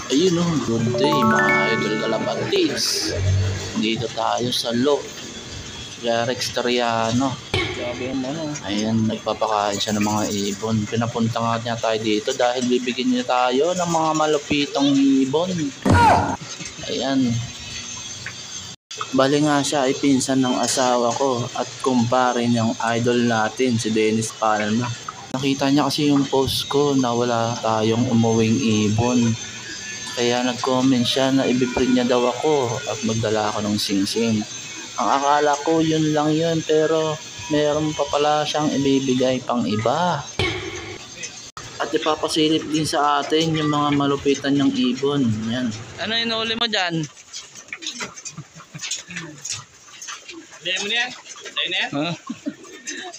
Ayun oh, good day mga idol Kalabatis. Dito tayo sa Lo, Rex Toriano. Grabe yung ano. Ayan, nagpapakain siya ng mga ibon. Pinapunta nga niya tayo dito dahil bibigyan niya tayo ng mga malupitong ibon. Ayan. Bali nga siya ay pinsan ng asawa ko at kumpare niyang idol natin, si Dennis Palma. Nakita niya kasi yung post ko na wala tayong umuwing ibon. Kaya nag-comment siya na i-print niya daw ako at magdala ako ng sing-sing. Ang akala ko yun lang yun, pero meron pa pala siyang ibibigay pang iba. At ipapasilip din sa atin yung mga malupitan ng ibon. Yan. Ano inuuli mo dyan? Hindi mo na yan? Sa'yo na yan? Huh?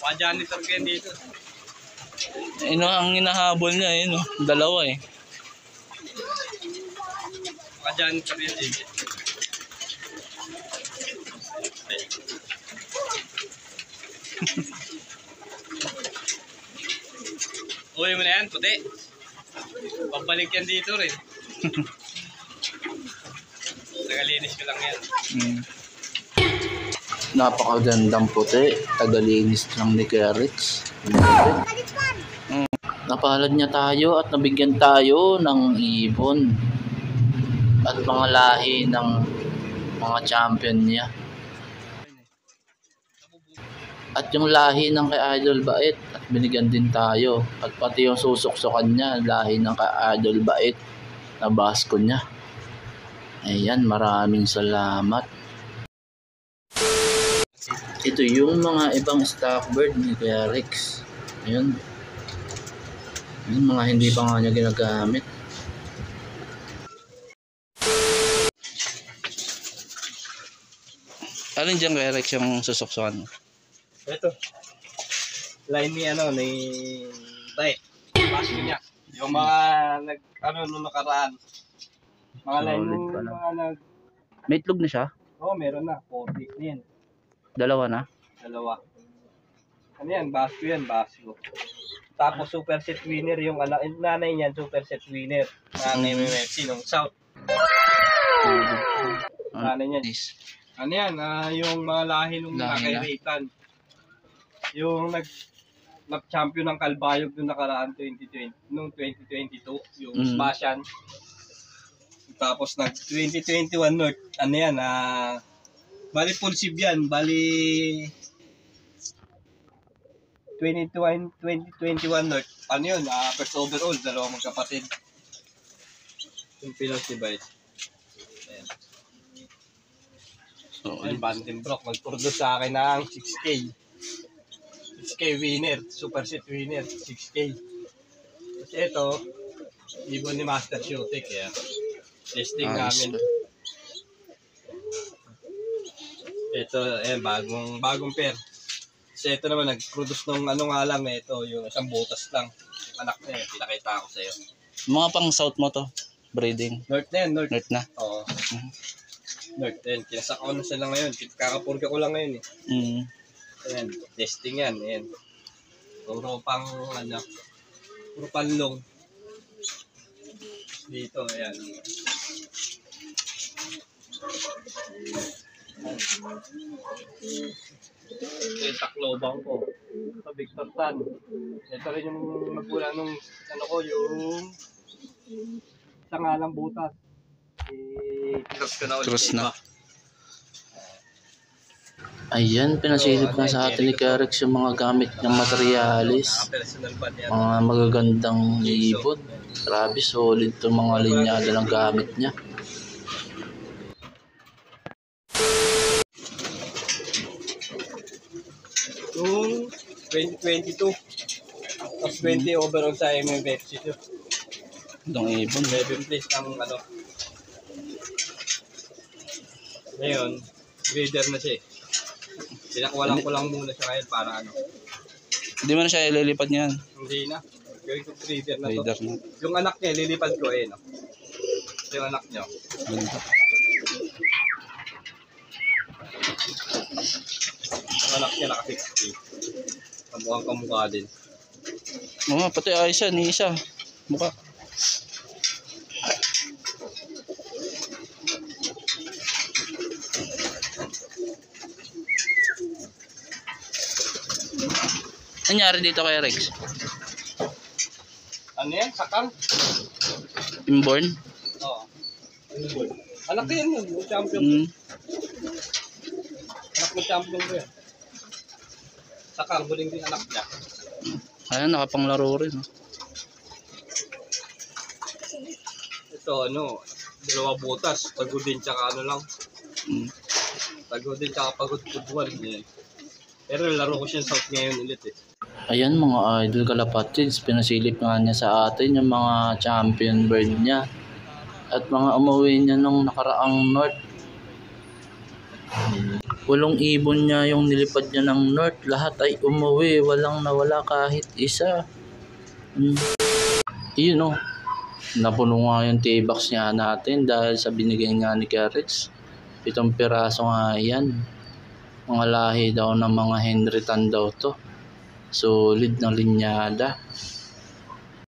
Mga janitor ko yan dito. Ang hinahabol niya, yun, dalawa eh. Mga janitor yan dito. Uwi mo na yan, puti. Pagbalik yan dito rin. Nagalinis ko lang yan. Napakagandang puti. Tagalinis lang ni Kerix. Napalad niya tayo at nabigyan tayo ng ibon. At mga lahi ng mga champion niya. At yung lahi ng kay Idol Bait at binigyan din tayo. At pati yung susuksukan niya, lahi ng kay Idol Bait na basko niya. Ayan, maraming salamat. Ito yung mga ibang stock bird ni Kuya Rex. Ayan. Ayan, mga hindi pa nga niya ginagamit. Alin dyan kay Rex yung susuksuan? Ito. Line ni ni Bait. Baso niya. Yung mga nung nakaraan. Mga line Solid nung pala. mga May itlog na siya? meron na. 40 yan. Dalawa na? Dalawa. Ano yan? Basko yan, basko. Tapos super set winner yung nanay niyan, super set winner. Nanay MMFC nung South. Nanay niyan. Ano yan? Yung mga lahi nung Lahi na. nakairitan. Yung nag-champion ng Kalbayog nung nakaraan 2020, nung 2022, yung Smashan. Tapos nag-2021 North, ano yan, bali pulsib yan, bali 2021 North, ano yun, first overall, dalawang magkapatid. Yung Pilos Device. Ayan. So, Ayan, Vandenbroek, mag-produce sa akin ng 6K. 6K winner, super set winner, 6K. Kasi ito, ibon ni Master Shootek, kaya testing namin. Ito, ayan, bagong pair. Kasi ito naman, nag-produce nung nga lang, ito, yung isang butas lang. Yung anak na yun, pinakita ko sa'yo. mga pang south mo to, breeding. North na yan, North. North na. Oo. North, ayan, kinasak ko na sila ngayon. Kakapurga ko lang ngayon eh. Ayan, testing yan, ayan. Puro panlong. Dito, ayan. Ito yung taklobang ko. Ito, Victor Tan. Ito rin yung nagpula nung, yung isa nga lang butas. Cross ko na ulit. Cross na. Ayan, pinasilip na sa atin ni Kerix yung mga gamit ng materialis. Personal ba niya? Mga magagandang ibon. Grabe, solid itong mga linyada ng gamit niya. Yung 2022. Tapos 20 overall sa MMFC. Itong ibon. 11 place ng Ngayon, breeder na siya eh. Pinakuwalan ko lang muna siya ngayon para Hindi mo na siya ililipad niyan. Hindi na. Going to breeder na to. Breeder na. Yung anak niya, lilipad ko eh. No? Yung anak niya. Yung anak niya naka-60. Kamukhang kamukha din. Pati ayos yan, ni isa. Mukha. Nangyari dito kay Rex? Ano yan? Sakang? Inborn? Oo. Anak ko yan, yung champion. Anak mo champion ko yan. Sakang, huling din anak niya. Ayan, nakapanglaro rin. Oh. Ito, ano, 2 butas. Pagod din, tsaka ano lang. Pagod din, tsaka pagod football. Yan. Pero laro ko siya South ngayon ulit eh. Ayan mga idol kalapatids, pinasilip nga niya sa atin yung mga champion bird niya. At mga umuwi niya nung nakaraang North. 8 ibon niya yung nilipad niya ng North. Lahat ay umuwi, walang nawala kahit isa. Yun o. Napuno nga yung T-box niya natin dahil sa binigay nga ni Rex. 7 piraso nga yan. Mga lahi daw ng mga Henrytan daw to. Solid na linyada.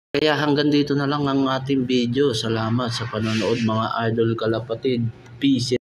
Kaya hanggang dito na lang ang ating video. Salamat sa panonood mga idol kalapatid. Peace.